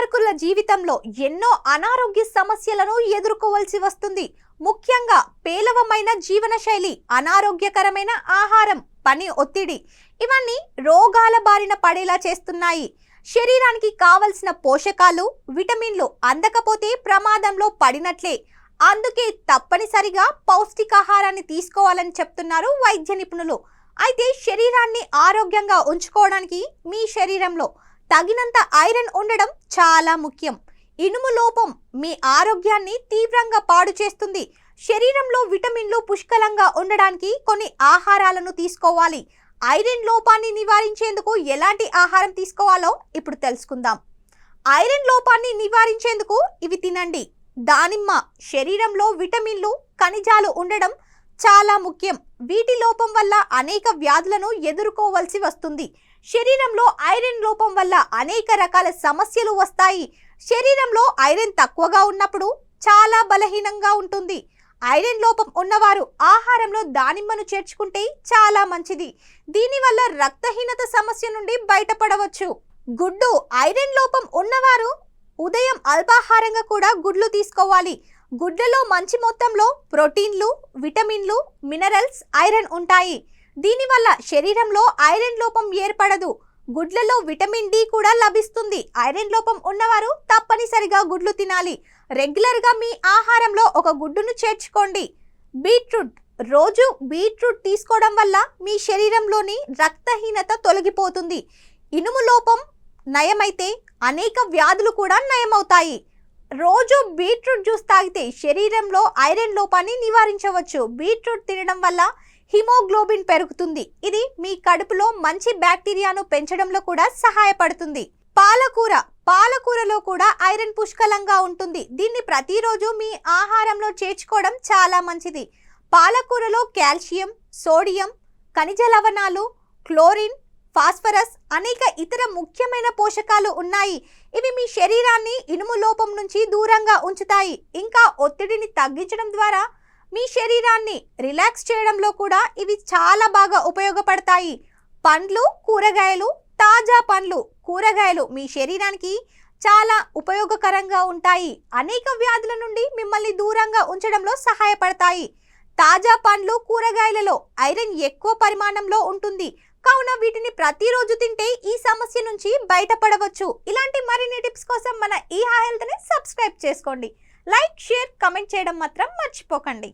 క్రీడాకారుల జీవితంలో ఎన్నో అనారోగ్య సమస్యలను ఎదుర్కోవాల్సి వస్తుంది. ముఖ్యంగా పేలవమైన జీవనశైలి, అనారోగ్యకరమైన ఆహారం, పని ఒత్తిడి ఇవన్నీ రోగాల బారిన పడేలా చేస్తున్నాయి. శరీరానికి కావలసిన పోషకాలు, విటమిన్లు అందకపోతే ప్రమాదంలో పడినట్లే. అందుకే తప్పనిసరిగా పౌష్టికాహారాన్ని తీసుకోవాలని చెప్తున్నారు వైద్య నిపుణులు. అయితే శరీరాన్ని ఆరోగ్యంగా ఉంచుకోవడానికి మీ శరీరంలో తగినంత ఐరన్ ఉండడం చాలా ముఖ్యం. ఇనుము లోపం మీ ఆరోగ్యాన్ని తీవ్రంగా పాడు చేస్తుంది. శరీరంలో విటమిన్లు పుష్కలంగా ఉండడానికి కొన్ని ఆహారాలను తీసుకోవాలి. ఐరన్ లోపాన్ని నివారించేందుకు ఎలాంటి ఆహారం తీసుకోవాలో ఇప్పుడు తెలుసుకుందాం. ఐరన్ లోపాన్ని నివారించేందుకు ఇవి తినండి. దానిమ్మ శరీరంలో విటమిన్లు, ఖనిజాలు ఉండడం చాలా ముఖ్యం. వీటి లోపం వల్ల అనేక వ్యాధులను ఎదుర్కోవాల్సి వస్తుంది. శరీరంలో ఐరన్ లోపం వల్ల అనేక రకాల సమస్యలు వస్తాయి. శరీరంలో ఐరన్ తక్కువగా ఉన్నప్పుడు చాలా బలహీనంగా ఉంటుంది. ఐరన్ లోపం ఉన్నవారు ఆహారంలో దానిమ్మను చేర్చుకుంటే చాలా మంచిది. దీనివల్ల రక్తహీనత సమస్య నుండి బయటపడవచ్చు. గుడ్డు ఐరన్ లోపం ఉన్నవారు ఉదయం అల్పాహారంగా కూడా గుడ్లు తీసుకోవాలి. గుడ్లలో మంచి మొత్తంలో ప్రోటీన్లు, విటమిన్లు, మినరల్స్, ఐరన్ ఉంటాయి. దీనివల్ల శరీరంలో ఐరన్ లోపం ఏర్పడదు. గుడ్లలో విటమిన్ డి కూడా లభిస్తుంది. ఐరన్ లోపం ఉన్నవారు తప్పనిసరిగా గుడ్లు తినాలి. రెగ్యులర్గా మీ ఆహారంలో ఒక గుడ్డును చేర్చుకోండి. బీట్రూట్ రోజు బీట్రూట్ తీసుకోవడం వల్ల మీ శరీరంలోని రక్తహీనత తొలగిపోతుంది. ఇనుము లోపం నయమైతే అనేక వ్యాధులు కూడా నయమవుతాయి. రోజు బీట్రూట్ జ్యూస్ తాగితే శరీరంలో ఐరన్ లోపాన్ని నివారించవచ్చు. బీట్రూట్ తినడం వల్ల హిమోగ్లోబిన్ పెరుగుతుంది. ఇది మీ కడుపులో మంచి బ్యాక్టీరియాను పెంచడంలో కూడా సహాయపడుతుంది. పాలకూరలో కూడా ఐరన్ పుష్కలంగా ఉంటుంది. దీన్ని ప్రతిరోజు మీ ఆహారంలో చేర్చుకోవడం చాలా మంచిది. పాలకూరలో కాల్షియం, సోడియం, ఖనిజ లవణాలు, క్లోరిన్, ఫాస్ఫరస్ అనేక ఇతర ముఖ్యమైన పోషకాలు ఉన్నాయి. ఇవి మీ శరీరాన్ని ఇనుము లోపం నుంచి దూరంగా ఉంచుతాయి. ఇంకా ఒత్తిడిని తగ్గించడం ద్వారా మీ శరీరాన్ని రిలాక్స్ చేయడంలో కూడా ఇవి చాలా బాగా ఉపయోగపడతాయి. పండ్లు, కూరగాయలు, తాజా పండ్లు, కూరగాయలు మీ శరీరానికి చాలా ఉపయోగకరంగా ఉంటాయి. అనేక వ్యాధుల నుండి మిమ్మల్ని దూరంగా ఉంచడంలో సహాయపడతాయి. తాజా పండ్లు, కూరగాయలలో ఐరన్ ఎక్కువ పరిమాణంలో ఉంటుంది. కావున వీటిని ప్రతిరోజు తింటే ఈ సమస్య నుంచి బయటపడవచ్చు. ఇలాంటి మరిన్ని టిప్స్ కోసం మన ఈ హెల్త్ ని సబ్స్క్రైబ్ చేసుకోండి. లైక్, షేర్, కమెంట్ చేయడం మాత్రం మర్చిపోకండి.